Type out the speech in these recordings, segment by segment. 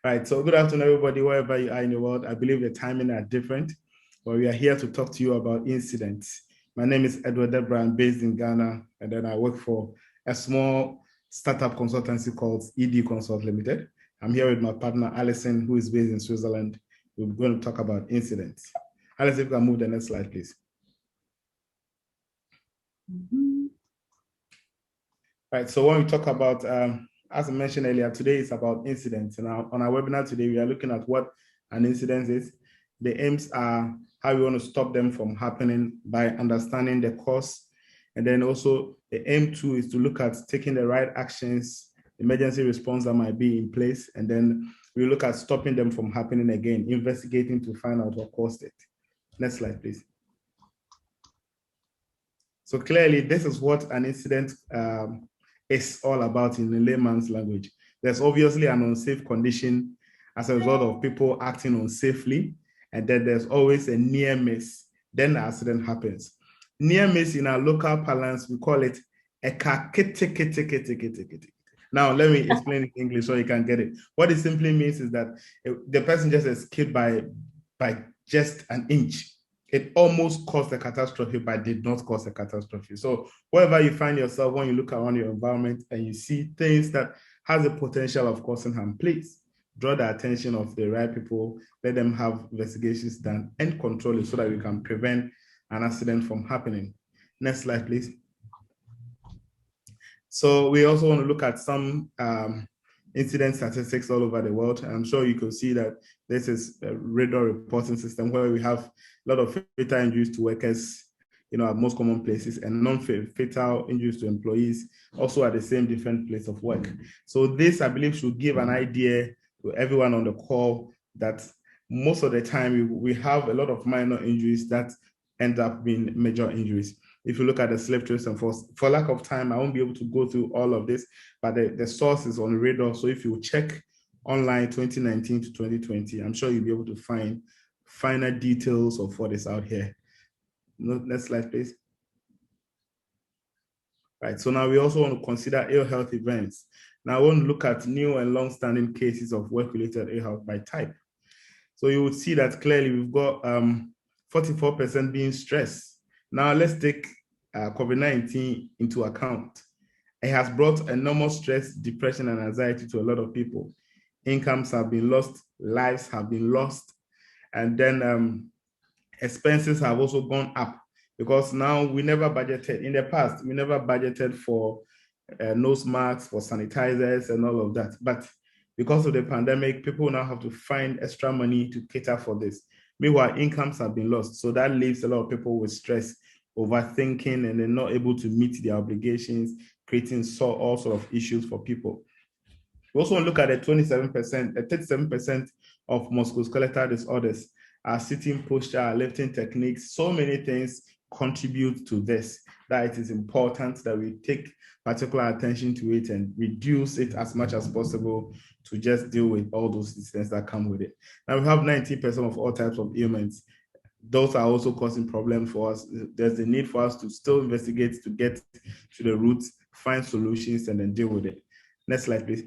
Right, so good afternoon, everybody, wherever you are in the world. I believe the timing are different, but we are here to talk to you about incidents. My name is Edward Debrah. I'm based in Ghana, and then I work for a small startup consultancy called ED Consult Limited. I'm here with my partner, Alison, who is based in Switzerland. We're going to talk about incidents. Alison, if you can move the next slide, please. Right, so when we talk about as I mentioned earlier, today is about incidents. And on our webinar today, we are looking at what an incident is. The aims are how we want to stop them from happening by understanding the cause. And then also the aim too is to look at taking the right actions, emergency response that might be in place. And then we look at stopping them from happening again, investigating to find out what caused it. Next slide, please. So clearly, this is what an incident is all about in the layman's language. There's obviously an unsafe condition as a result of people acting unsafely, and then there's always a near miss. Then the accident happens. Near miss in our local parlance, we call it a kakete. Now, let me explain in English so you can get it. What it simply means is that the person just escaped by just an inch. It almost caused a catastrophe, but did not cause a catastrophe. So wherever you find yourself, when you look around your environment and you see things that has the potential of causing harm, please draw the attention of the right people, let them have investigations done and control it so that we can prevent an accident from happening. Next slide, please. So we also want to look at some incident statistics all over the world. I'm sure you can see that this is a radar reporting system where we have a lot of fatal injuries to workers, at most common places, and non-fatal injuries to employees also at the same different place of work. So this, I believe, should give an idea to everyone on the call that most of the time we have a lot of minor injuries that end up being major injuries. If you look at the slip trace and for lack of time, I won't be able to go through all of this, but the source is on radar. So if you check online 2019 to 2020, I'm sure you'll be able to find finer details of what is out here. Next slide, please. Right, so now we also want to consider ill health events. Now I want to look at new and long-standing cases of work-related ill health by type. So you would see that clearly we've got 44% being stress. Now let's take COVID-19 into account. It has brought enormous stress, depression, and anxiety to a lot of people. Incomes have been lost, lives have been lost, and then expenses have also gone up because now we never budgeted. In the past, we never budgeted for nose masks, for sanitizers, and all of that. But because of the pandemic, people now have to find extra money to cater for this. Meanwhile, incomes have been lost. So that leaves a lot of people with stress, overthinking, and they're not able to meet their obligations, creating all sorts of issues for people. We also look at the 37% of musculoskeletal disorders. Our sitting posture, lifting techniques, so many things contribute to this, that it is important that we take particular attention to it and reduce it as much as possible to just deal with all those incidents that come with it. Now we have 90% of all types of ailments. Those are also causing problems for us. There's the need for us to still investigate to get to the roots, find solutions, and then deal with it. Next slide, please.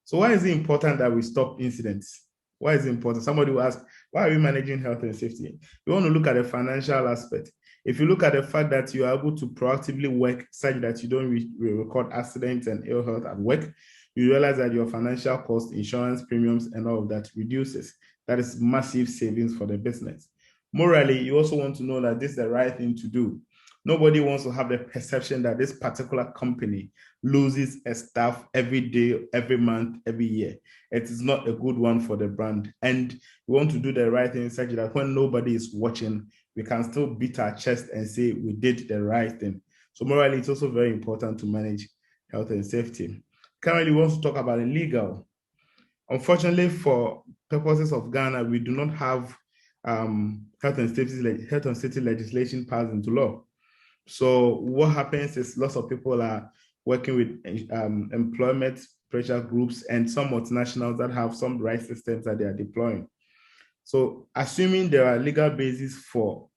So why is it important that we stop incidents? Why is it important? Somebody will ask, why are we managing health and safety? We want to look at the financial aspect. If you look at the fact that you are able to proactively work such that you don't record accidents and ill health at work, you realize that your financial cost, insurance premiums, and all of that reduces. That is massive savings for the business. Morally, you also want to know that this is the right thing to do. Nobody wants to have the perception that this particular company loses a staff every day, every month, every year. It is not a good one for the brand. And we want to do the right thing such that when nobody is watching, we can still beat our chest and say we did the right thing. So morally, it's also very important to manage health and safety. Currently, we want to talk about the legal. Unfortunately, for purposes of Ghana, we do not have health and safety legislation passed into law. So what happens is lots of people are working with employment pressure groups and some multinationals that have some right systems that they are deploying. So assuming there are legal bases for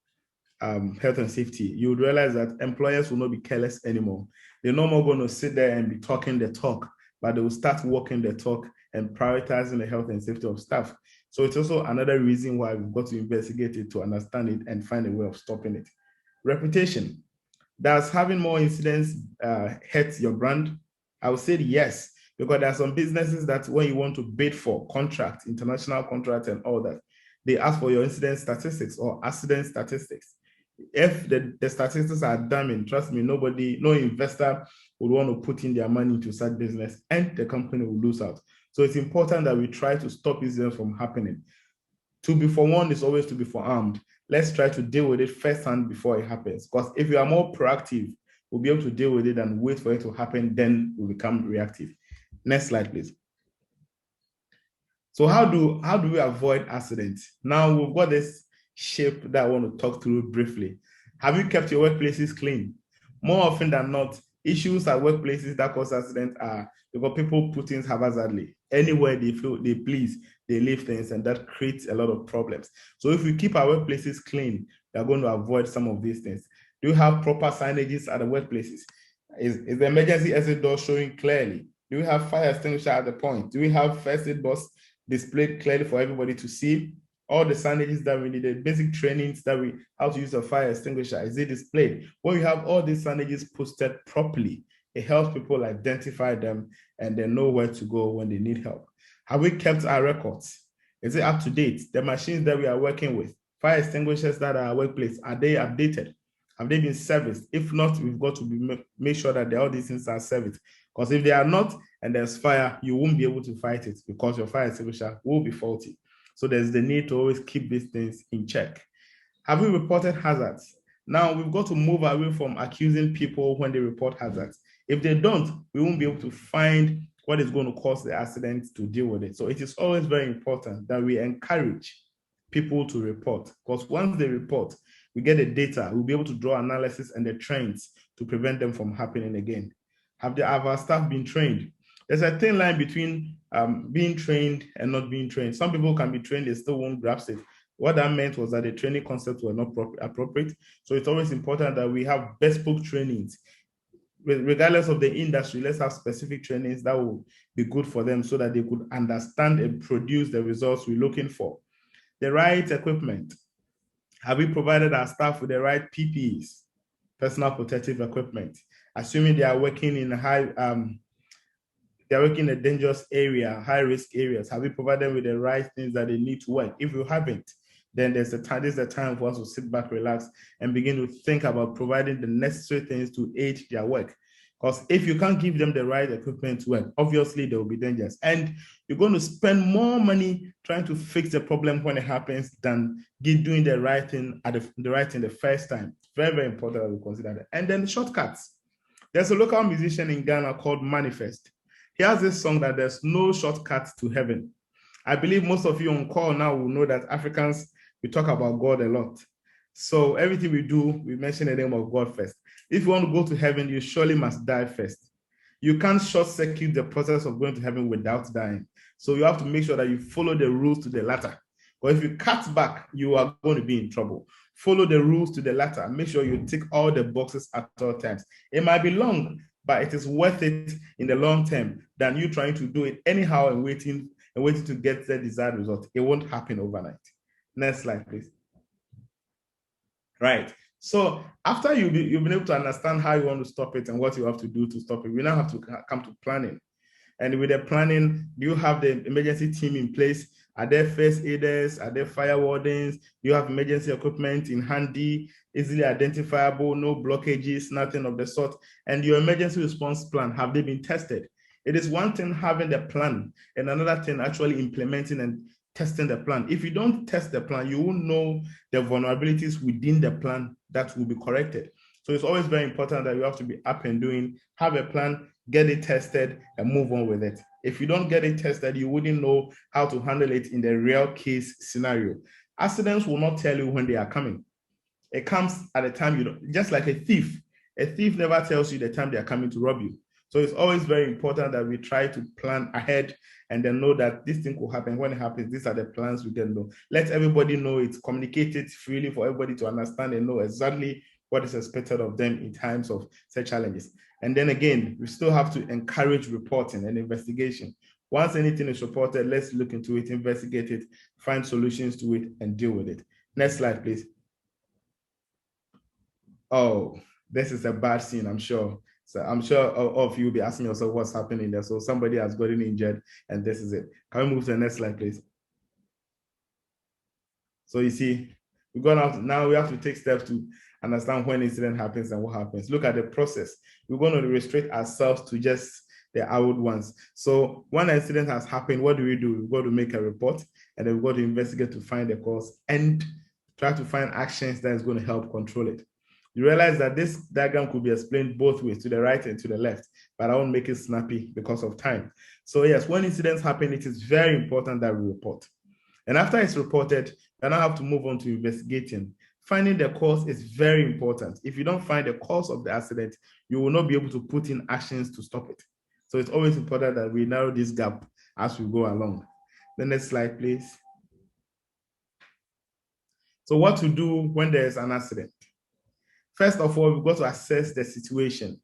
health and safety, you would realize that employers will not be careless anymore. They're no more going to sit there and be talking the talk, but they will start walking the talk and prioritizing the health and safety of staff. So it's also another reason why we've got to investigate it to understand it and find a way of stopping it. Reputation. Does having more incidents hurt your brand? I would say yes, because there are some businesses that when you want to bid for contract, international contract and all that, they ask for your incident statistics or accident statistics. If the statistics are damning, trust me, no investor would want to put in their money into such business and the company will lose out. So it's important that we try to stop incidents from happening. To be forewarned is always to be forearmed. Let's try to deal with it firsthand before it happens. Because if you are more proactive, we'll be able to deal with it and wait for it to happen, then we'll become reactive. Next slide, please. So how do we avoid accidents? Now we've got this shape that I want to talk through briefly. Have you kept your workplaces clean? More often than not, issues at workplaces that cause accidents are because people put things haphazardly. Anywhere they feel they please, they leave things, and that creates a lot of problems. So if we keep our workplaces clean, we're going to avoid some of these things. Do you have proper signages at the workplaces? Is the emergency exit door showing clearly? Do we have fire extinguisher at the point? Do we have first aid box displayed clearly for everybody to see? All the signages that we need, the basic trainings that we how to use a fire extinguisher, is it displayed? When we have all these signages posted properly, it helps people identify them and they know where to go when they need help. Have we kept our records? Is it up to date? The machines that we are working with, fire extinguishers that are at our workplace, are they updated? Have they been serviced? If not, we've got to make sure that all these things are serviced. Because if they are not and there's fire, you won't be able to fight it because your fire extinguisher will be faulty. So there's the need to always keep these things in check. Have we reported hazards? Now we've got to move away from accusing people when they report hazards. If they don't, we won't be able to find what is going to cause the accident to deal with it. So it is always very important that we encourage people to report, because once they report, we get the data, we'll be able to draw analysis and the trends to prevent them from happening again. Have our staff been trained? There's a thin line between being trained and not being trained. Some people can be trained, they still won't grasp it. What that meant was that the training concepts were not appropriate. So it's always important that we have bespoke trainings. Regardless of the industry, let's have specific trainings that will be good for them so that they could understand and produce the results we're looking for. The right equipment. Have we provided our staff with the right PPEs, personal protective equipment? Assuming they are working in a dangerous area, high risk areas, have we provided them with the right things that they need to work? If you haven't, then this is the time for us to sit back, relax, and begin to think about providing the necessary things to aid their work. Because if you can't give them the right equipment to work, obviously there will be dangers. And you're going to spend more money trying to fix the problem when it happens than doing the right thing the first time. Very, very important that we consider that. And then the shortcuts. There's a local musician in Ghana called Manifest. He has this song that there's no shortcut to heaven. I believe most of you on call now will know that Africans, we talk about God a lot. So everything we do, we mention the name of God first. If you want to go to heaven, you surely must die first. You can't short circuit the process of going to heaven without dying. So you have to make sure that you follow the rules to the latter. But if you cut back, you are going to be in trouble. Follow the rules to the latter. Make sure you tick all the boxes at all times. It might be long, but it is worth it in the long term than you trying to do it anyhow and waiting to get the desired result. It won't happen overnight. Next slide, please. Right. So after you've been able to understand how you want to stop it and what you have to do to stop it, we now have to come to planning. And with the planning, do you have the emergency team in place? Are there first aiders? Are there fire wardens? Do you have emergency equipment in handy, easily identifiable, no blockages, nothing of the sort? And your emergency response plan, have they been tested? It is one thing having the plan and another thing actually implementing and testing the plan. If you don't test the plan, you won't know the vulnerabilities within the plan that will be corrected. So it's always very important that you have to be up and doing, have a plan, get it tested, and move on with it. If you don't get it tested, you wouldn't know how to handle it in the real case scenario. Accidents will not tell you when they are coming. It comes at a time you don't, just like a thief. A thief never tells you the time they are coming to rob you. So it's always very important that we try to plan ahead and then know that this thing could happen. When it happens, these are the plans we can know. Let everybody know it's communicated freely for everybody to understand and know exactly what is expected of them in times of such challenges. And then again, we still have to encourage reporting and investigation. Once anything is reported, let's look into it, investigate it, find solutions to it, and deal with it. Next slide, please. Oh, this is a bad scene, I'm sure. So I'm sure all of you will be asking yourself what's happening there. So somebody has gotten injured, and this is it. Can we move to the next slide, please? So you see, we've gone out. Now we have to take steps to understand when incident happens and what happens. Look at the process. We're going to restrict ourselves to just the outward ones. So when an incident has happened, what do? We've got to make a report, and then we've got to investigate to find the cause and try to find actions that is going to help control it. You realize that this diagram could be explained both ways, to the right and to the left, but I won't make it snappy because of time. So yes, when incidents happen, it is very important that we report. And after it's reported, then I have to move on to investigating. Finding the cause is very important. If you don't find the cause of the accident, you will not be able to put in actions to stop it. So it's always important that we narrow this gap as we go along. The next slide, please. So what to do when there's an accident? First of all, we've got to assess the situation.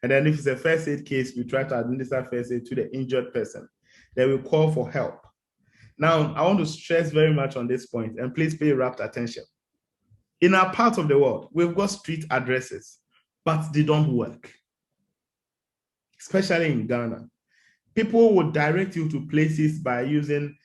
And then if it's a first aid case, we try to administer first aid to the injured person. Then we call for help. Now, I want to stress very much on this point, and please pay rapt attention. In our part of the world, we've got street addresses, but they don't work, especially in Ghana. People would direct you to places by using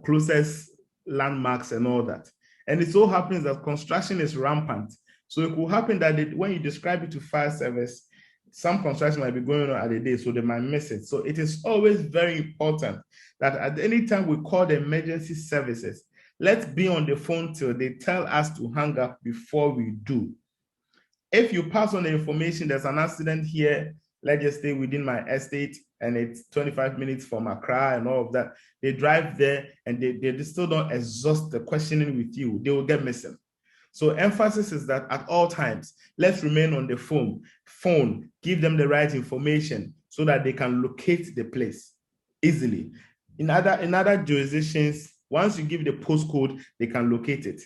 closest landmarks and all that. And it so happens that construction is rampant. So it could happen that when you describe it to fire service, some construction might be going on at the day, so they might miss it. So it is always very important that at any time we call the emergency services, let's be on the phone till they tell us to hang up before we do. If you pass on the information, there's an accident here, let's just stay within my estate, and it's 25 minutes from Accra and all of that. They drive there and they still don't exhaust the questioning with you. They will get missing. So emphasis is that at all times, let's remain on the phone, give them the right information so that they can locate the place easily. In other jurisdictions, once you give the postcode, they can locate it.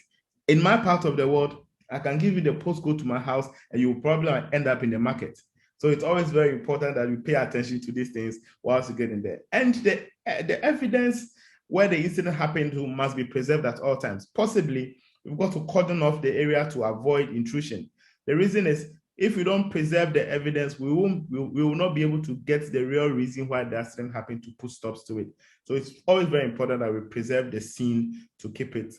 In my part of the world, I can give you the postcode to my house and you will probably end up in the market. So it's always very important that we pay attention to these things whilst you get in there. And the evidence where the incident happened to must be preserved at all times. Possibly, we've got to cordon off the area to avoid intrusion. The reason is, if we don't preserve the evidence, we will not be able to get the real reason why the accident happened to put stops to it. So it's always very important that we preserve the scene to keep it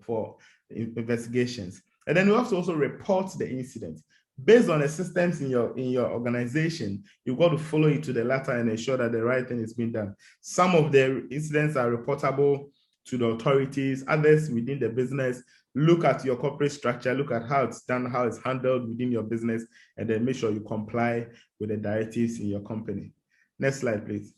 for investigations. And then we have to also report the incident. Based on the systems in your organization, you've got to follow it to the letter and ensure that the right thing is being done. Some of the incidents are reportable to the authorities, others within the business. Look at your corporate structure, look at how it's done, how it's handled within your business, and then make sure you comply with the directives in your company. Next slide, please.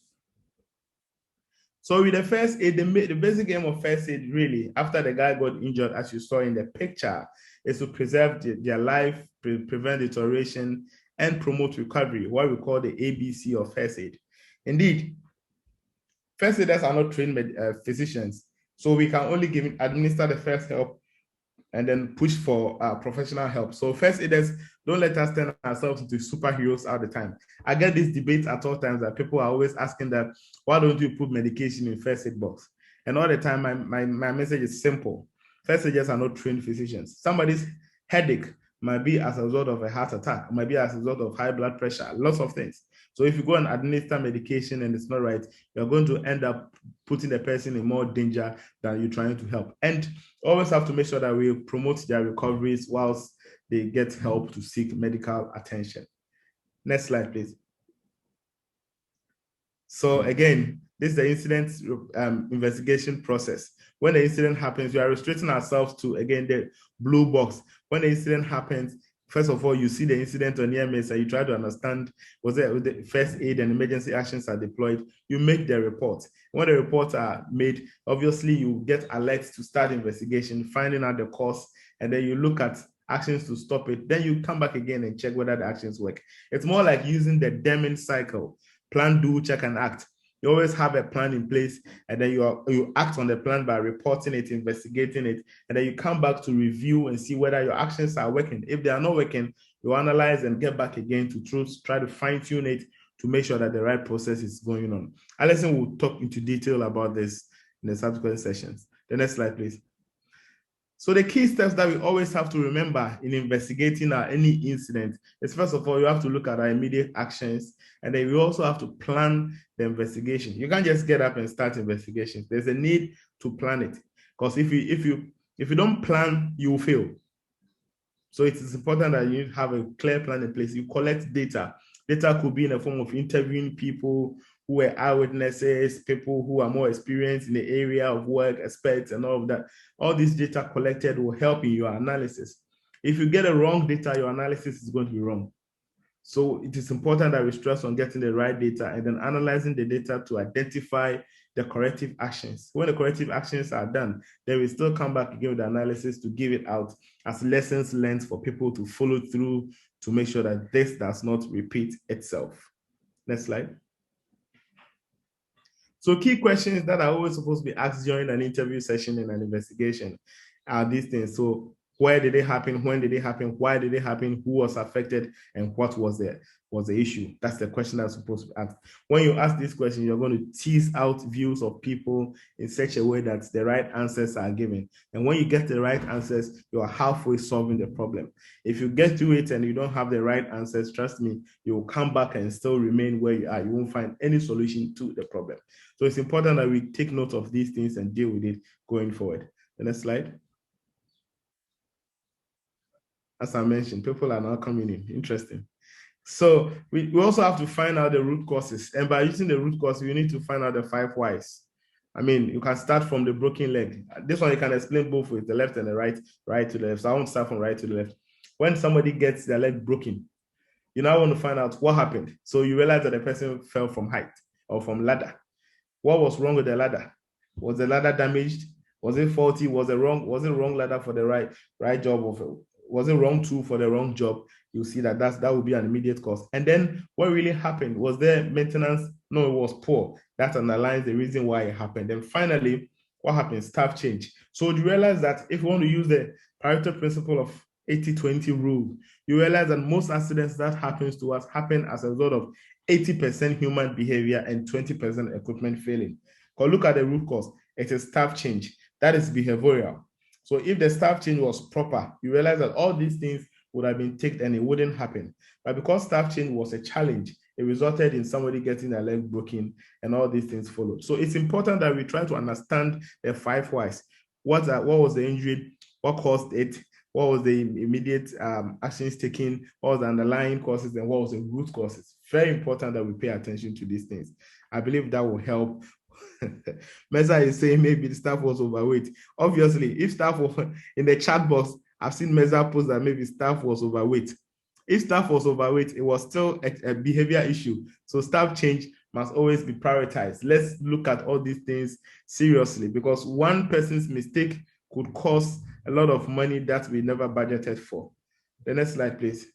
So with the first aid, the basic aim of first aid, really, after the guy got injured, as you saw in the picture, is to preserve their life, prevent deterioration, and promote recovery, what we call the ABC of first aid. Indeed, first aiders are not trained physicians, so we can only administer the first help and then push for professional help. So first aiders, don't let us turn ourselves into superheroes all the time. I get this debate at all times that people are always asking that, why don't you put medication in first aid box? And all the time, my message is simple. First aiders are not trained physicians. Somebody's headache might be as a result of a heart attack, might be as a result of high blood pressure, lots of things. So if you go and administer medication and it's not right, you're going to end up putting the person in more danger than you're trying to help. And always have to make sure that we promote their recoveries whilst they get help to seek medical attention. Next slide, please. So again, this is the incident investigation process. When the incident happens, we are restricting ourselves to, again, the blue box. When the incident happens, first of all, you see the incident on EMS and you try to understand, was there the first aid and emergency actions are deployed, you make the report. When the reports are made, obviously you get alerts to start investigation, finding out the cause, and then you look at actions to stop it. Then you come back again and check whether the actions work. It's more like using the Deming cycle. Plan, do, check, and act. You always have a plan in place, and then you act on the plan by reporting it, investigating it, and then you come back to review and see whether your actions are working. If they are not working, you analyze and get back again to try to fine-tune it to make sure that the right process is going on. Alison will talk into detail about this in the subsequent sessions. The next slide, please. So the key steps that we always have to remember in investigating any incident is, first of all, you have to look at our immediate actions, and then you also have to plan the investigation. You can't just get up and start investigations. There's a need to plan it, because if you don't plan, you will fail. So it is important that you have a clear plan in place. You collect data. Data could be in the form of interviewing people who are eyewitnesses, people who are more experienced in the area of work, experts, and all of that. All this data collected will help in your analysis. If you get the wrong data, your analysis is going to be wrong. So it is important that we stress on getting the right data and then analyzing the data to identify the corrective actions. When the corrective actions are done, then we still come back again with the analysis to give it out as lessons learned for people to follow through to make sure that this does not repeat itself. Next slide. So key questions that are always supposed to be asked during an interview session in an investigation are these things. So where did they happen? When did they happen? Why did they happen? Who was affected? And what was the issue? That's the question that's supposed to be asked. When you ask this question, you're going to tease out views of people in such a way that the right answers are given. And when you get the right answers, you are halfway solving the problem. If you get to it and you don't have the right answers, trust me, you will come back and still remain where you are. You won't find any solution to the problem. So it's important that we take note of these things and deal with it going forward. The next slide. As I mentioned, people are now coming in. Interesting. So we also have to find out the root causes. And by using the root cause, we need to find out the 5 whys. I mean, you can start from the broken leg. This one you can explain both ways, the left and the right, right to the left. So I won't start from right to the left. When somebody gets their leg broken, you now want to find out what happened. So you realize that the person fell from height or from ladder. What was wrong with the ladder? Was the ladder damaged? Was it faulty? Was it wrong ladder for the right job? Was it wrong tool for the wrong job? You'll see that that would be an immediate cause. And then what really happened? Was there maintenance? No, it was poor. That underlines the reason why it happened. And finally, what happens? Staff change. So you realize that if you want to use the Pareto principle of 80-20 rule, you realize that most accidents that happens to us happen as a result of 80% human behavior and 20% equipment failing. Because look at the root cause. It is staff change. That is behavioral. So if the staff change was proper, you realize that all these things would have been ticked and it wouldn't happen. But because staff change was a challenge, it resulted in somebody getting their leg broken and all these things followed. So it's important that we try to understand the 5 whys. What was the injury? What caused it? What was the immediate actions taken? What was the underlying causes? And what was the root causes? Very important that we pay attention to these things. I believe that will help. Mesa is saying maybe the staff was overweight. Obviously, if staff was in the chat box, I've seen Mesa post that maybe staff was overweight. If staff was overweight, it was still a behavior issue. So staff change must always be prioritized. Let's look at all these things seriously, because one person's mistake could cost a lot of money that we never budgeted for. The next slide, please.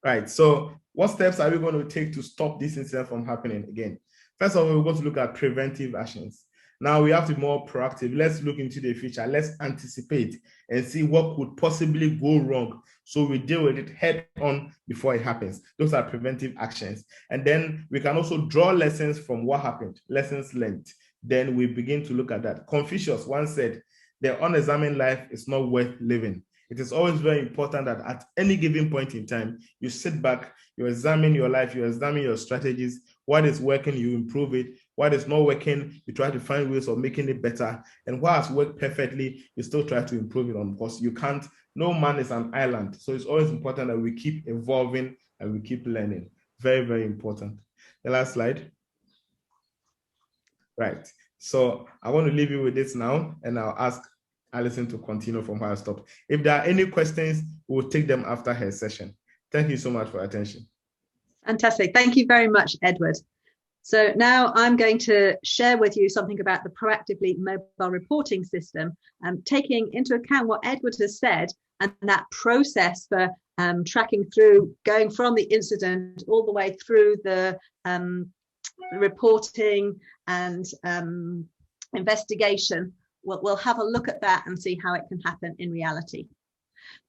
Right, so what steps are we going to take to stop this incident from happening again? First of all, we're going to look at preventive actions. Now we have to be more proactive. Let's look into the future. Let's anticipate and see what could possibly go wrong, so we deal with it head on before it happens. Those are preventive actions. And then we can also draw lessons from what happened, lessons learned. Then we begin to look at that. Confucius once said, the unexamined life is not worth living. It is always very important that at any given point in time, you sit back, you examine your life, you examine your strategies. What is working, you improve it. What is not working, you try to find ways of making it better. And what has worked perfectly, you still try to improve it on, because you can't, no man is an island. So it's always important that we keep evolving and we keep learning. Very, very important. The last slide. Right. So I want to leave you with this now, and I'll ask Alison to continue from where I stopped. If there are any questions, we'll take them after her session. Thank you so much for your attention. Fantastic. Thank you very much, Edward. So now I'm going to share with you something about the proactively mobile reporting system, taking into account what Edward has said and that process for tracking through, going from the incident all the way through the reporting and investigation. We'll have a look at that and see how it can happen in reality.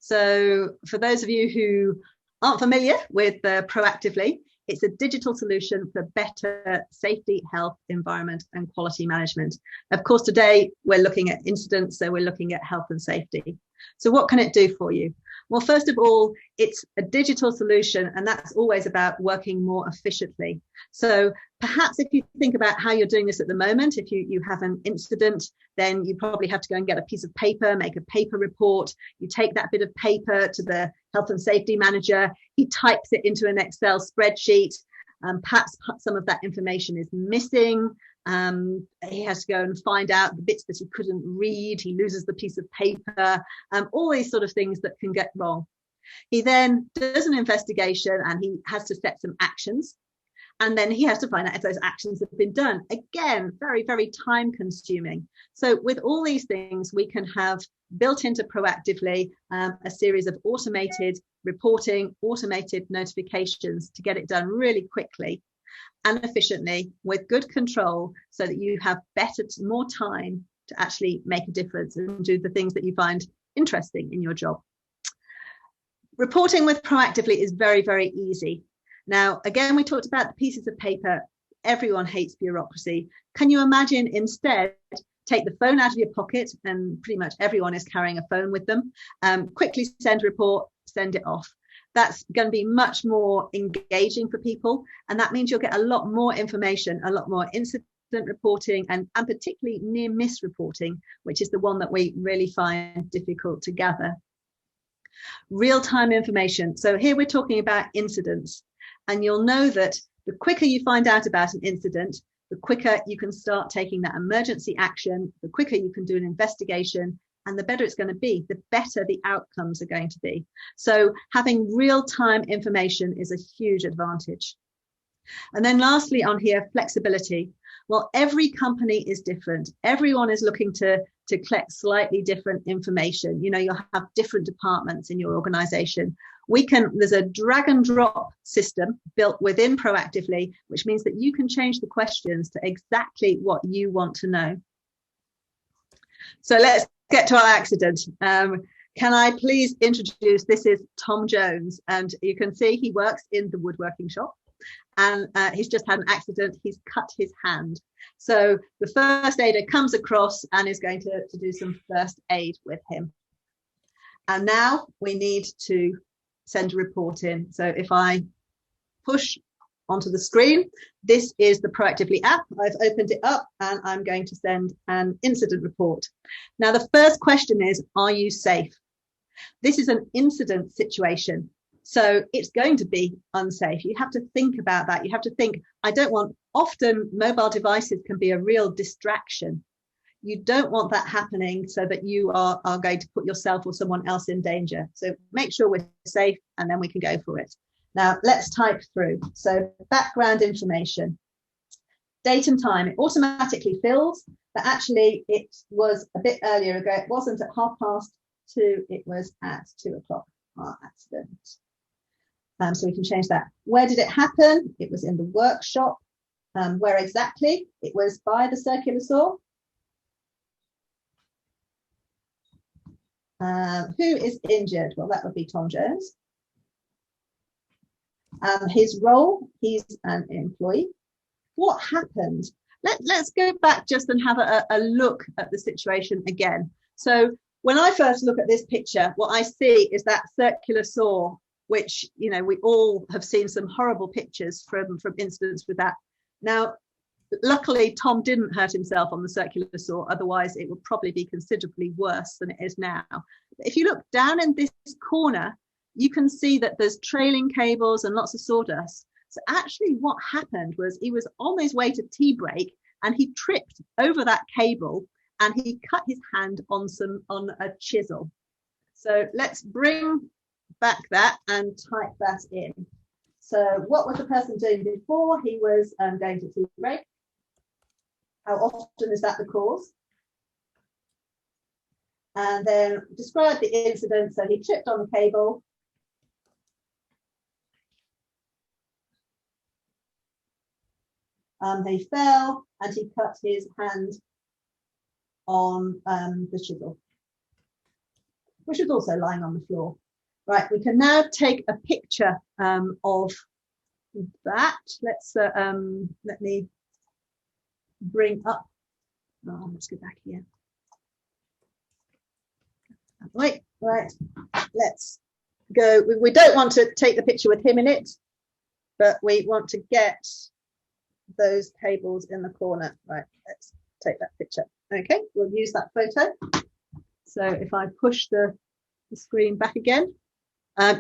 So for those of you who aren't familiar with Proactively, it's a digital solution for better safety, health, environment, and quality management. Of course, today we're looking at incidents, so we're looking at health and safety. So what can it do for you? Well, first of all, it's a digital solution, and that's always about working more efficiently. So perhaps if you think about how you're doing this at the moment, if you have an incident, then you probably have to go and get a piece of paper, make a paper report. You take that bit of paper to the health and safety manager. He types it into an Excel spreadsheet. Perhaps some of that information is missing. He has to go and find out the bits that he couldn't read. He loses the piece of paper, all these sort of things that can get wrong. He then does an investigation and he has to set some actions. And then he has to find out if those actions have been done. Again, very, very time consuming. So with all these things, we can have built into Proactively a series of automated reporting, automated notifications to get it done really quickly and efficiently with good control, so that you have more time to actually make a difference and do the things that you find interesting in your job. Reporting with Proactively is very, very easy. Now, again, we talked about the pieces of paper. Everyone hates bureaucracy. Can you imagine instead, take the phone out of your pocket, and pretty much everyone is carrying a phone with them, quickly send a report, send it off. That's going to be much more engaging for people. And that means you'll get a lot more information, a lot more incident reporting, and particularly near miss reporting, which is the one that we really find difficult to gather. Real-time information. So here we're talking about incidents. And you'll know that the quicker you find out about an incident, the quicker you can start taking that emergency action, the quicker you can do an investigation, and the better it's going to be, the better the outcomes are going to be. So having real-time information is a huge advantage. And then lastly on here, flexibility. Well, every company is different. Everyone is looking to collect slightly different information. You know, you'll have different departments in your organization. There's a drag and drop system built within Proactively, which means that you can change the questions to exactly what you want to know. So let's get to our accident. Can I please introduce, this is Tom Jones, and you can see he works in the woodworking shop, and he's just had an accident. He's cut his hand. So the first aider comes across and is going to do some first aid with him. And now we need to send a report in. So if I push onto the screen, this is the Proactively app. I've opened it up and I'm going to send an incident report. Now, the first question is, are you safe? This is an incident situation, so it's going to be unsafe. You have to think about that. You have to think, often mobile devices can be a real distraction. You don't want that happening so that you are going to put yourself or someone else in danger. So make sure we're safe and then we can go for it. Now let's type through. So background information, date and time, it automatically fills, but actually it was a bit earlier ago. It wasn't at 2:30, it was at 2:00, our accident. So we can change that. Where did it happen? It was in the workshop. Where exactly? It was by the circular saw. Who is injured? Well, that would be Tom Jones. His role, he's an employee. What happened? Let's go back just and have a look at the situation again. So when I first look at this picture, what I see is that circular saw, which, you know, we all have seen some horrible pictures from incidents with that. Now, luckily, Tom didn't hurt himself on the circular saw, otherwise it would probably be considerably worse than it is now. If you look down in this corner, you can see that there's trailing cables and lots of sawdust. So actually what happened was he was on his way to tea break and he tripped over that cable and he cut his hand on a chisel. So let's bring back that and type that in. So what was the person doing before? He was going to tea break. How often is that the cause? And then describe the incident. So he tripped on the cable. He fell and he cut his hand on the chisel, which was also lying on the floor. Right, we can now take a picture of that. Let me bring up, let's go back here. Right, let's go. We don't want to take the picture with him in it, but we want to get those tables in the corner. Right, let's take that picture. Okay, we'll use that photo. So if I push the screen back again,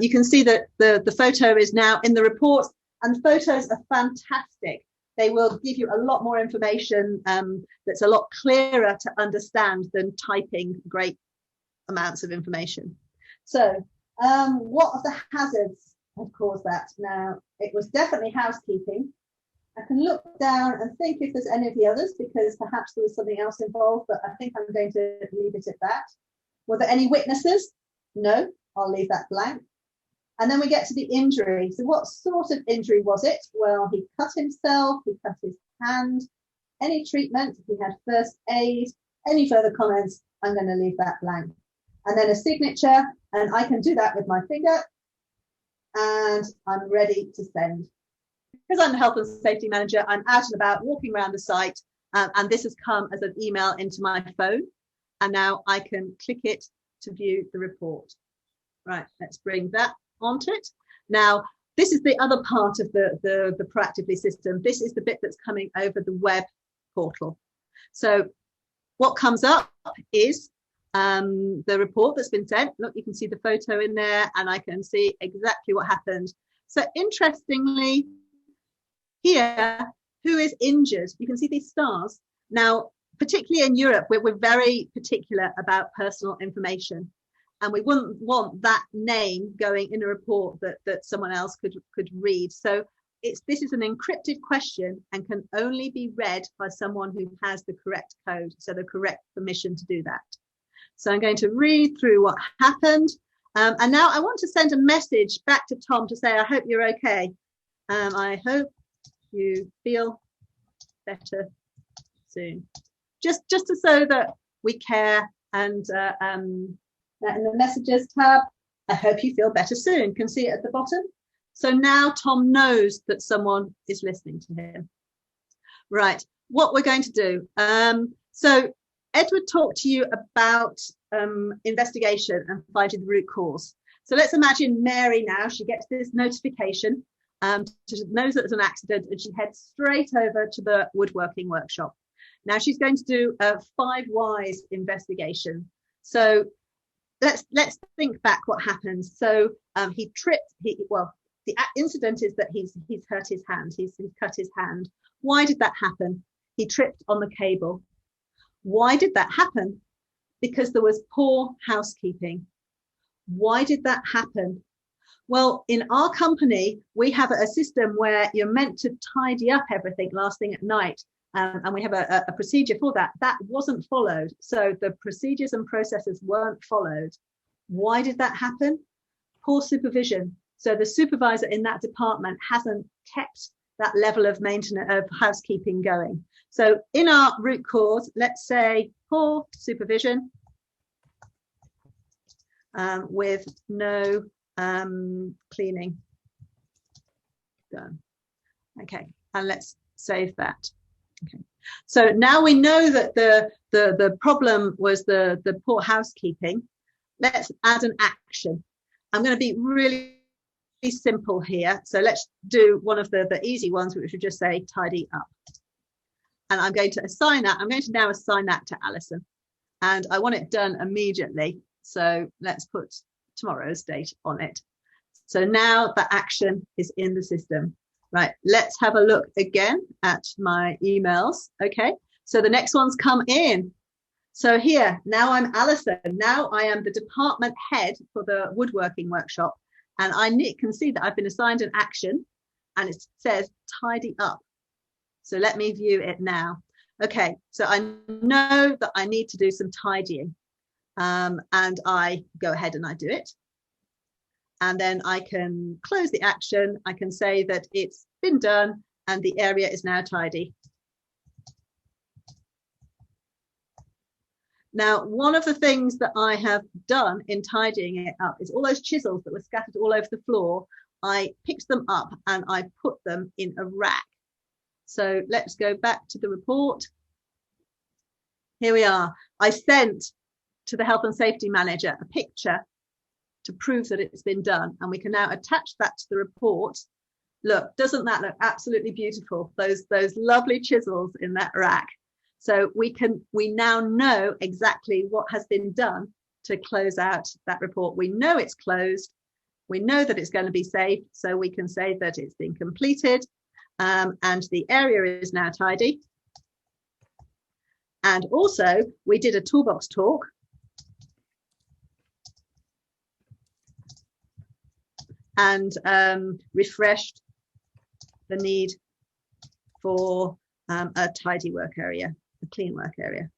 you can see that the photo is now in the report, and photos are fantastic. They will give you a lot more information that's a lot clearer to understand than typing great amounts of information. So what are the hazards have caused that? Now, it was definitely housekeeping. I can look down and think if there's any of the others, because perhaps there was something else involved, but I think I'm going to leave it at that. Were there any witnesses? No, I'll leave that blank. And then we get to the injury. So what sort of injury was it? Well, he cut himself, he cut his hand. Any treatment, he had first aid. Any further comments? I'm going to leave that blank. And then a signature, and I can do that with my finger. And I'm ready to send. Because I'm the health and safety manager, I'm out and about walking around the site, and this has come as an email into my phone. And now I can click it to view the report. Right, let's bring that onto it. Now, this is the other part of the Proactively system. This is the bit that's coming over the web portal. So what comes up is the report that's been sent. Look, you can see the photo in there, and I can see exactly what happened. So interestingly, here, who is injured? You can see these stars. Now, particularly in Europe, we're very particular about personal information, and we wouldn't want that name going in a report that someone else could read. So this is an encrypted question and can only be read by someone who has the correct code, so the correct permission to do that. So I'm going to read through what happened. And now I want to send a message back to Tom to say, I hope you're okay. I hope you feel better soon. Just to show that we care. And in the messages tab, I hope you feel better soon. Can see it at the bottom. So now Tom knows that someone is listening to him. Right, what we're going to do. So Edward talked to you about investigation and finding the root cause. So let's imagine Mary now, she gets this notification, she knows that there's an accident, and she heads straight over to the woodworking workshop. Now she's going to do a 5 whys investigation. So let's think back what happened. So he tripped, the incident is that he's hurt his hand, he's cut his hand. Why did that happen? He tripped on the cable. Why did that happen? Because there was poor housekeeping. Why did that happen? Well, in our company, we have a system where you're meant to tidy up everything last thing at night. And we have a procedure for that. That wasn't followed. So the procedures and processes weren't followed. Why did that happen? Poor supervision. So the supervisor in that department hasn't kept that level of maintenance of housekeeping going. So in our root cause, let's say poor supervision with no cleaning done. Okay, and let's save that. Okay, so now we know that the problem was the poor housekeeping. Let's add an action. I'm going to be really simple here. So let's do one of the easy ones, which would just say tidy up. And I'm going to assign that. I'm going to now assign that to Alison. And I want it done immediately. So let's put tomorrow's date on it. So now the action is in the system. Right, let's have a look again at my emails. Okay, so the next one's come in. So here, now I'm Alison. Now I am the department head for the woodworking workshop. And I can see that I've been assigned an action, and it says tidy up. So let me view it now. Okay, so I know that I need to do some tidying, and I go ahead and I do it. And then I can close the action. I can say that it's been done and the area is now tidy. Now, one of the things that I have done in tidying it up is all those chisels that were scattered all over the floor, I picked them up and I put them in a rack. So let's go back to the report. Here we are. I sent to the health and safety manager a picture to prove that it's been done, and we can now attach that to the report. Look, doesn't that look absolutely beautiful? Those lovely chisels in that rack. So we now know exactly what has been done to close out that report. We know it's closed. We know that it's going to be safe, so we can say that it's been completed, and the area is now tidy. And also, we did a toolbox talk. And refreshed the need for a tidy work area, a clean work area.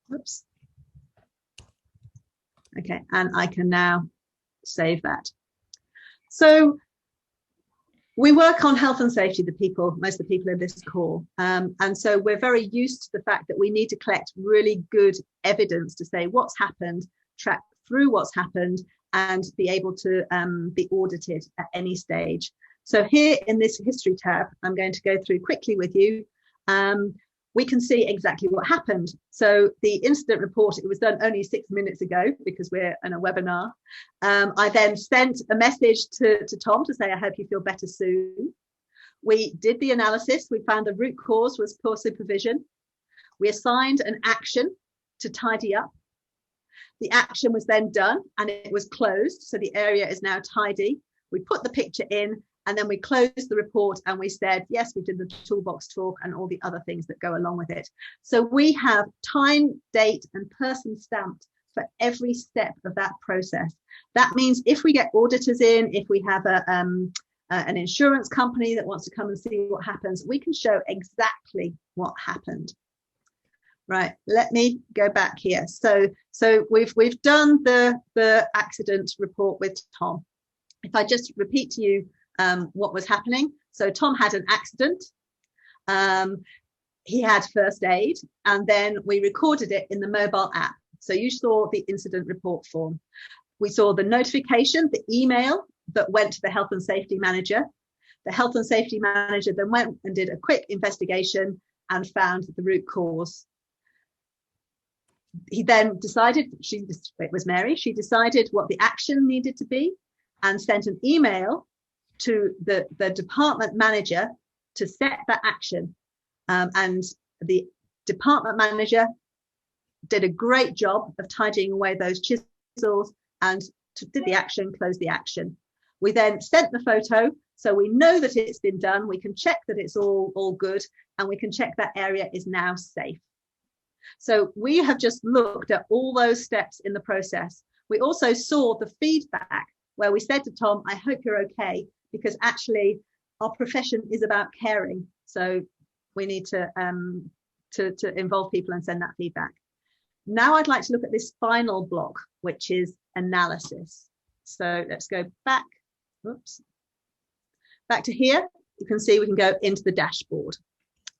Whoops. Okay, and I can now save that. So we work on health and safety, most of the people in this call. And so we're very used to the fact that we need to collect really good evidence to say what's happened, track through what's happened, and be able to be audited at any stage. So here in this history tab, I'm going to go through quickly with you. We can see exactly what happened. So the incident report, it was done only 6 minutes ago because we're in a webinar. I then sent a message to Tom to say, I hope you feel better soon. We did the analysis. We found the root cause was poor supervision. We assigned an action to tidy up. The action was then done and it was closed. So the area is now tidy. We put the picture in, and then we closed the report and we said, yes, we did the toolbox talk and all the other things that go along with it. So we have time, date, and person stamped for every step of that process. That means if we get auditors in, if we have an insurance company that wants to come and see what happens, we can show exactly what happened. Right, let me go back here. So we've done the accident report with Tom. If I just repeat to you what was happening. So Tom had an accident. He had first aid, and then we recorded it in the mobile app. So you saw the incident report form. We saw the notification, the email that went to the health and safety manager. The health and safety manager then went and did a quick investigation and found the root cause. He then decided, it was Mary, she decided what the action needed to be and sent an email to the department manager to set that action. And the department manager did a great job of tidying away those chisels and did the action, closed the action. We then sent the photo, so we know that it's been done. We can check that it's all good, and we can check that area is now safe. So we have just looked at all those steps in the process. We also saw the feedback where we said to Tom, I hope you're okay, because actually our profession is about caring. So we need to involve people and send that feedback. Now I'd like to look at this final block, which is analysis. So let's go back. Oops. Back to here. You can see we can go into the dashboard.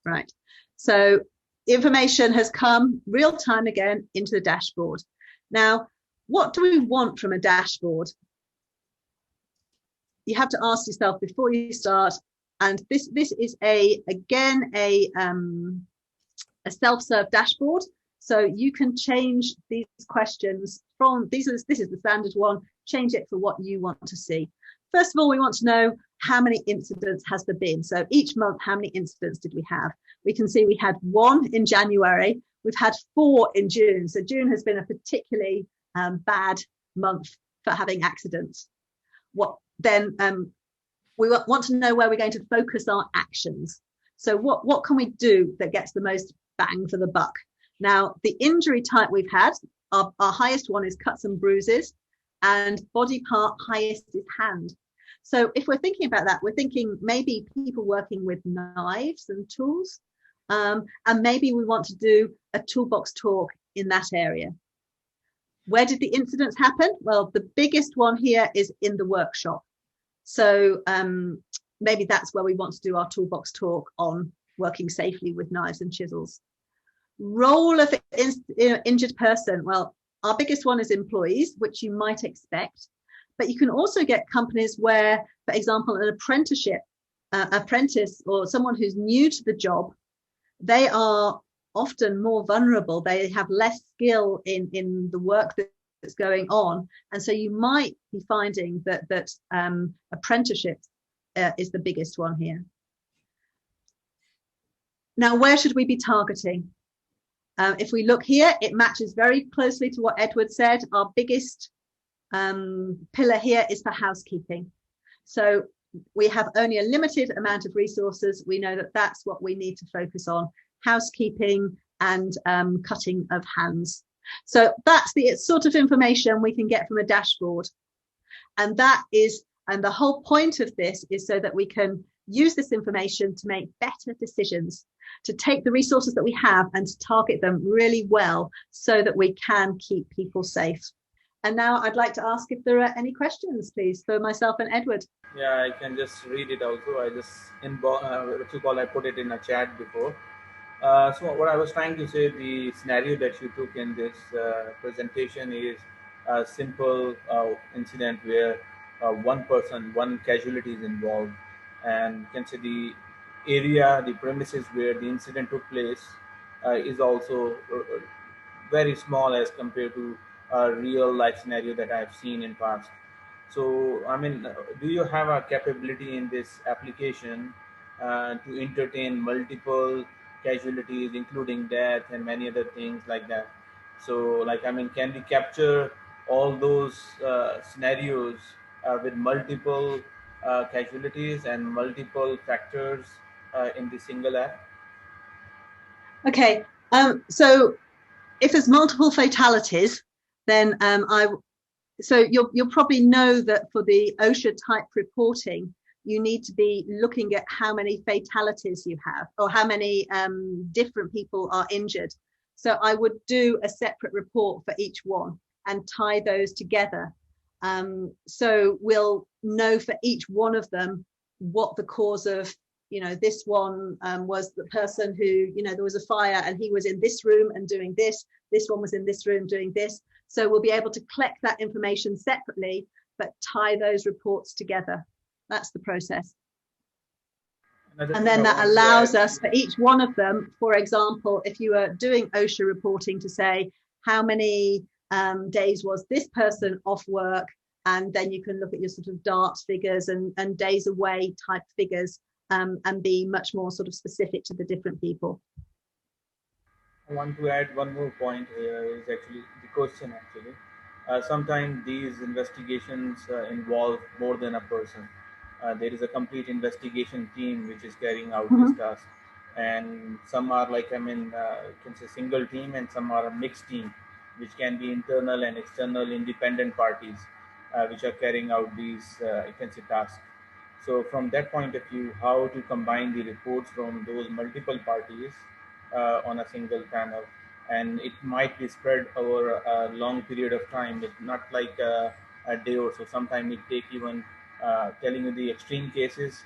Right. So information has come real time again into the dashboard. Now, what do we want from a dashboard? You have to ask yourself before you start, and this is again a self-serve dashboard, so you can change these questions from this is the standard one, change it for what you want to see. First of all, we want to know how many incidents has there been. So each month, how many incidents did we have? We can see we had 1 in January, we've had 4 in June. So June has been a particularly bad month for having accidents. Then we want to know where we're going to focus our actions. So what can we do that gets the most bang for the buck? Now, the injury type we've had, our highest one is cuts and bruises, and body part highest is hand. So if we're thinking about that, we're thinking maybe people working with knives and tools, and maybe we want to do a toolbox talk in that area. Where did the incidents happen? Well, the biggest one here is in the workshop. So maybe that's where we want to do our toolbox talk on working safely with knives and chisels. Role of injured person. Well, our biggest one is employees, which you might expect, but you can also get companies where, for example, an apprentice or someone who's new to the job, they are often more vulnerable. They have less skill in the work that's going on, and so you might be finding that apprenticeship is the biggest one here. Now, where should we be targeting? If we look here, it matches very closely to what Edward said. Our biggest pillar here is for housekeeping. So we have only a limited amount of resources. We know that that's what we need to focus on: housekeeping and cutting of hands. So that's the sort of information we can get from a dashboard. And the whole point of this is so that we can use this information to make better decisions, to take the resources that we have and to target them really well so that we can keep people safe. And now I'd like to ask if there are any questions, please, for myself and Edward. Yeah, I can just read it also. I just I put it in a chat before. So what I was trying to say, the scenario that you took in this presentation is a simple incident where one casualty is involved, and you can say the area, the premises where the incident took place is also very small as compared to a real life scenario that I've seen in past. So, I mean, do you have a capability in this application to entertain multiple casualties, including death and many other things like that? So, like, I mean, can we capture all those scenarios with multiple casualties and multiple factors in the single app? Okay, so if there's multiple fatalities, then so you'll probably know that for the OSHA type reporting, you need to be looking at how many fatalities you have or how many different people are injured. So I would do a separate report for each one and tie those together. So we'll know for each one of them what the cause of, this one was the person who, there was a fire and he was in this room and doing this. This one was in this room doing this. So we'll be able to collect that information separately, but tie those reports together. That's the process. And then that allows us for each one of them, for example, if you are doing OSHA reporting, to say how many days was this person off work, and then you can look at your sort of DART figures and days away type figures, and be much more sort of specific to the different people. I want to add one more point here, is actually the question actually. Sometimes these investigations involve more than a person. There is a complete investigation team which is carrying out this task. And some are like, you can say single team, and some are a mixed team, which can be internal and external independent parties, which are carrying out these, you can say, tasks. So from that point of view, how to combine the reports from those multiple parties on a single panel, and it might be spread over a long period of time. It's not like a day or so. Sometimes it take even telling you the extreme cases,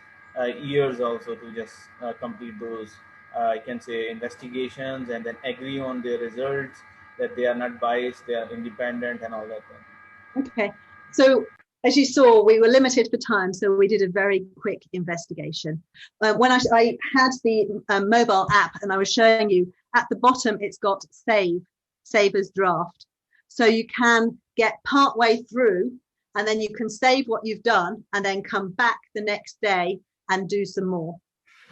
years also to just complete those I can say investigations, and then agree on their results, that they are not biased, they are independent and all that thing. Okay, so as you saw, we were limited for time, so we did a very quick investigation. When I had the mobile app and I was showing you, at the bottom it's got save as draft. So you can get part way through and then you can save what you've done and then come back the next day and do some more.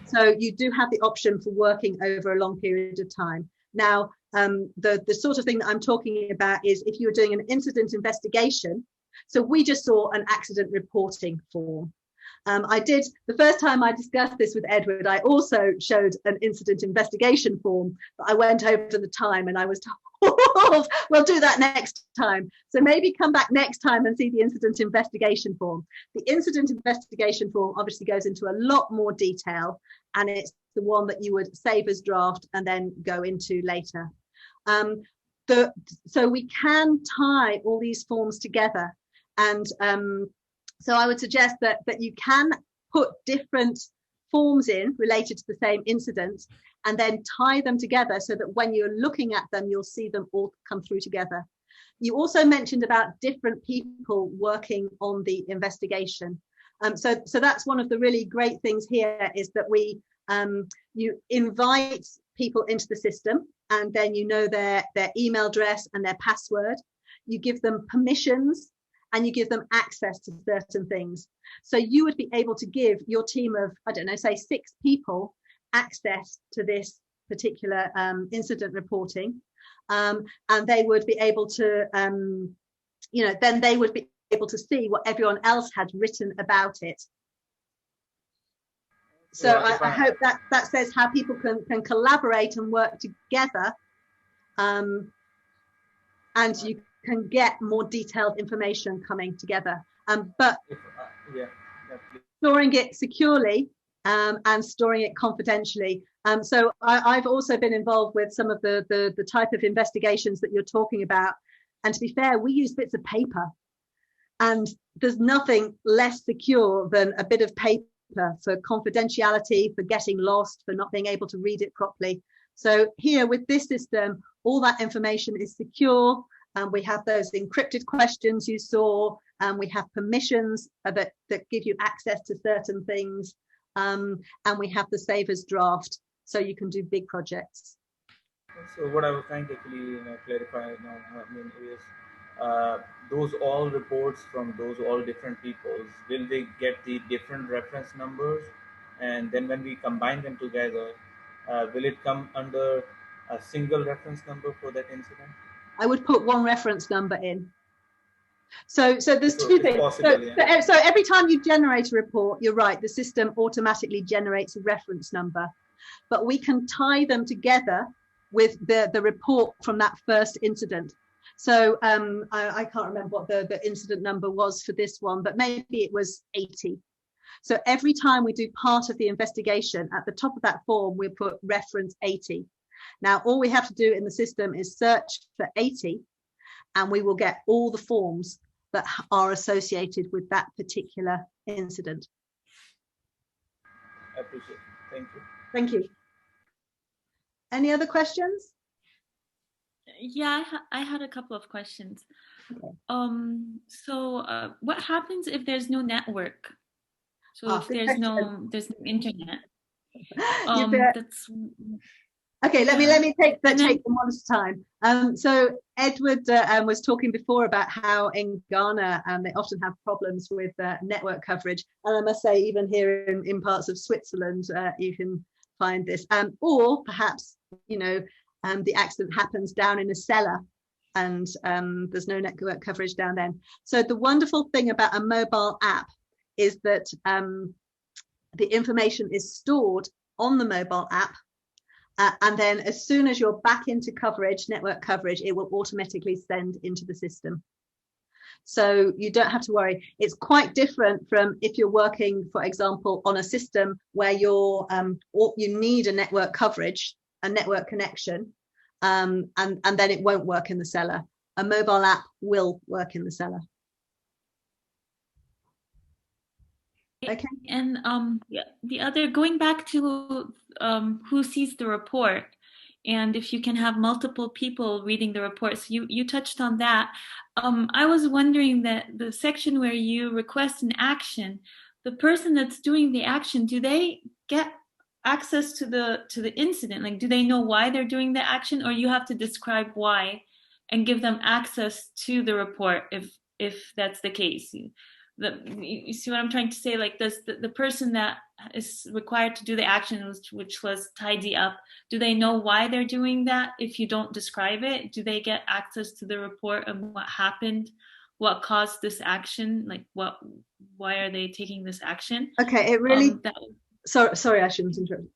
So you do have the option for working over a long period of time. Now, the sort of thing that I'm talking about is if you're doing an incident investigation. So we just saw an accident reporting form. The first time I discussed this with Edward, I also showed an incident investigation form, but I went over the time and I was told, we'll do that next time. So maybe come back next time and see the incident investigation form. The incident investigation form obviously goes into a lot more detail, and it's the one that you would save as draft and then go into later. So we can tie all these forms together. And so I would suggest that you can put different forms in related to the same incident, and then tie them together so that when you're looking at them, you'll see them all come through together. You also mentioned about different people working on the investigation. So that's one of the really great things here, is that you invite people into the system, and then you know their email address and their password. You give them permissions, and you give them access to certain things. So you would be able to give your team of, I don't know, say 6 people access to this particular incident reporting. And they would be able to, then they would be able to see what everyone else had written about it. So I hope that says how people can collaborate and work together, and you can get more detailed information coming together. But storing it securely and storing it confidentially. So I've also been involved with some of the type of investigations that you're talking about. And to be fair, we use bits of paper. And there's nothing less secure than a bit of paper for confidentiality, for getting lost, for not being able to read it properly. So here with this system, all that information is secure. We have those encrypted questions you saw, and we have permissions that give you access to certain things. And we have the save as draft, so you can do big projects. So what I was trying to actually clarify now, is those all reports from those all different peoples, will they get the different reference numbers? And then when we combine them together, will it come under a single reference number for that incident? I would put one reference number in. So there's two things. Possible, so every time you generate a report, you're right, the system automatically generates a reference number, but we can tie them together with the report from that first incident. So I can't remember what the incident number was for this one, but maybe it was 80. So every time we do part of the investigation, at the top of that form, we'll put reference 80. Now, all we have to do in the system is search for 80, and we will get all the forms that are associated with that particular incident. I appreciate it. Thank you. Thank you. Any other questions? Yeah, I had a couple of questions. Okay. So what happens if there's no network? So if there's no internet? That's okay. Let me take them one at a time. So Edward was talking before about how in Ghana they often have problems with network coverage, and I must say even here in parts of Switzerland you can find this, or perhaps the accident happens down in a cellar and there's no network coverage down then. So the wonderful thing about a mobile app is that the information is stored on the mobile app, and then as soon as you're back into coverage, network coverage, it will automatically send into the system. So you don't have to worry. It's quite different from if you're working, for example, on a system where you need a network coverage, a network connection, and then it won't work in the cellar. A mobile app will work in the cellar. Okay. And the other, going back to who sees the report, and if you can have multiple people reading the reports, you touched on that. I was wondering that the section where you request an action, the person that's doing the action, do they get access to the incident? Like, do they know why they're doing the action, or you have to describe why and give them access to the report if that's the case? You see what I'm trying to say? Like, does the person that is required to do the action, which was tidy up, do they know why they're doing that? If you don't describe it, do they get access to the report and what happened, what caused this action? Like, why are they taking this action? Okay, it really. Sorry, I shouldn't interrupt.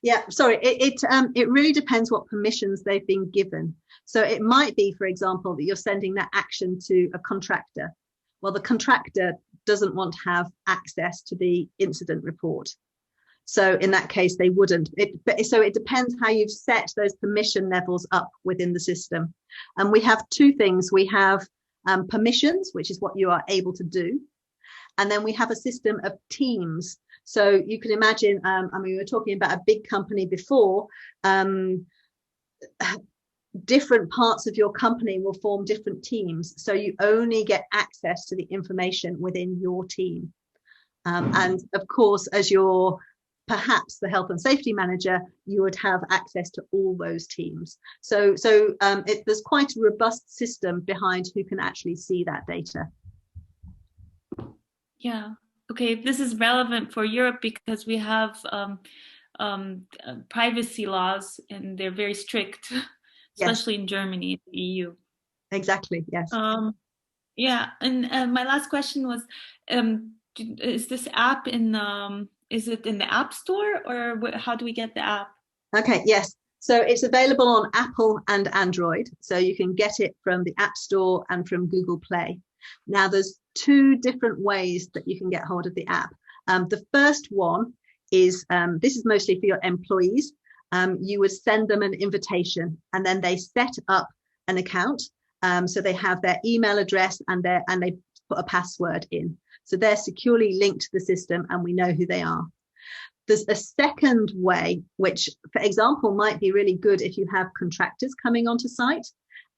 Yeah, sorry. It really depends what permissions they've been given. So it might be, for example, that you're sending that action to a contractor. Well, the contractor doesn't want to have access to the incident report. So in that case, they wouldn't. So it depends how you've set those permission levels up within the system. And we have two things. We have permissions, which is what you are able to do. And then we have a system of teams. So you can imagine, I mean, we were talking about a big company before, different parts of your company will form different teams. So you only get access to the information within your team. And of course, as you're perhaps the health and safety manager, you would have access to all those teams. So there's quite a robust system behind who can actually see that data. Yeah. Okay. This is relevant for Europe because we have privacy laws, and they're very strict, especially in Germany, the EU. Exactly. Yes. Yeah. And my last question was, is this app is it in the App Store, or how do we get the app? Okay, yes. So it's available on Apple and Android. So you can get it from the App Store and from Google Play. Now, there's two different ways that you can get hold of the app. The first one is, this is mostly for your employees. You would send them an invitation, and then they set up an account. So they have their email address and they put a password in. So they're securely linked to the system, and we know who they are. There's a second way, which, for example, might be really good if you have contractors coming onto site,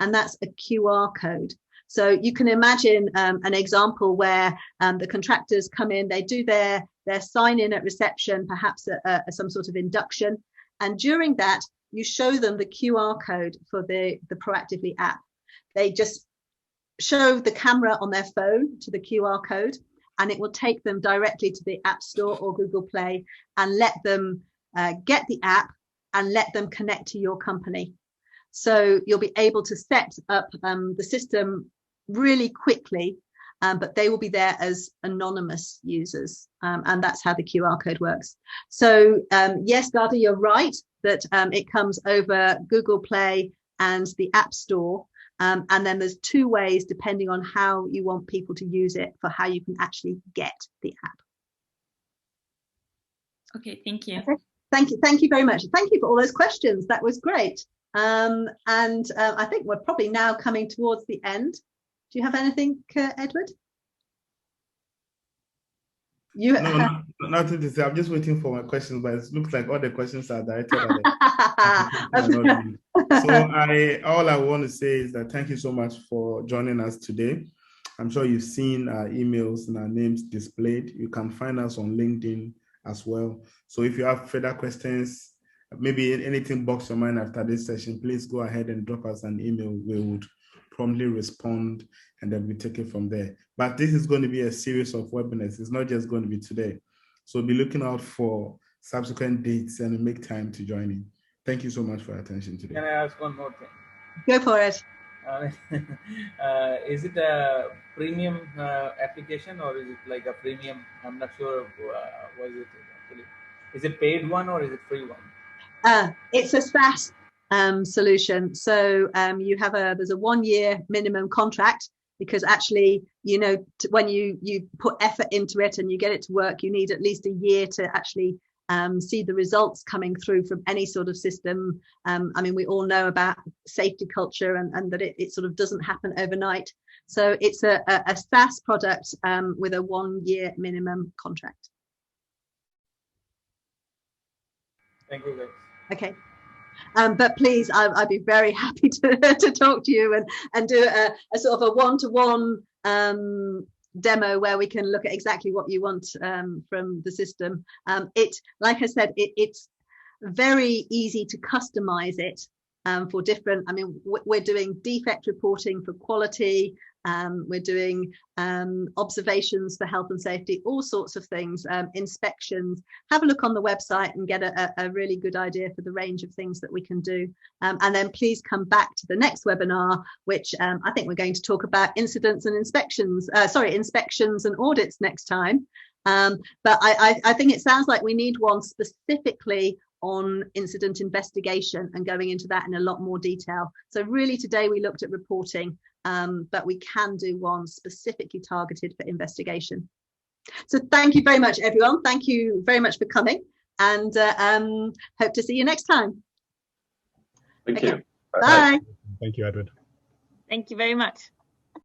and that's a QR code. So you can imagine an example where the contractors come in, they do their sign in at reception, perhaps some sort of induction. And during that, you show them the QR code for the Proactively app. They just show the camera on their phone to the QR code, and it will take them directly to the App Store or Google Play and let them get the app and let them connect to your company. So you'll be able to set up the system really quickly, but they will be there as anonymous users. And that's how the QR code works. So yes, Dada, you're right that it comes over Google Play and the App Store. And then there's two ways, depending on how you want people to use it, for how you can actually get the app. Okay, thank you. Okay. Thank you very much. Thank you for all those questions. That was great. I think we're probably now coming towards the end. Do you have anything, Edward? No, nothing to say. I'm just waiting for my questions, but it looks like all the questions are directed at me. So all I want to say is that thank you so much for joining us today. I'm sure you've seen our emails and our names displayed. You can find us on LinkedIn as well. So if you have further questions, maybe anything box your mind after this session, please go ahead and drop us an email. We would promptly respond, and then we take it from there. But this is going to be a series of webinars. It's not just going to be today. So be looking out for subsequent dates and make time to join in. Thank you so much for your attention today. Can I ask one more thing? Go for it. Is it a premium application, or is it like a premium? I'm not sure. What is it actually? Is it paid one or is it free one? It's a SaaS solution. So there's a 1 year minimum contract, because actually, when you put effort into it and you get it to work, you need at least a year to actually see the results coming through from any sort of system. I mean, we all know about safety culture and that it sort of doesn't happen overnight. So it's a SaaS product with a 1 year minimum contract. Thank you, guys. Okay. But please, I'd be very happy to talk to you and do a sort of a one-to-one demo where we can look at exactly what you want from the system. Like I said, it's very easy to customize it for different. I mean, we're doing defect reporting for quality. We're doing observations for health and safety, all sorts of things, inspections. Have a look on the website and get a really good idea for the range of things that we can do. And then please come back to the next webinar, which I think we're going to talk about incidents and inspections and audits next time. But I think it sounds like we need one specifically on incident investigation and going into that in a lot more detail. So really today we looked at reporting, but we can do one specifically targeted for investigation. So thank you very much, everyone. Thank you very much for coming, and hope to see you next time. Thank you. Bye. Thank you, Edward. Thank you very much.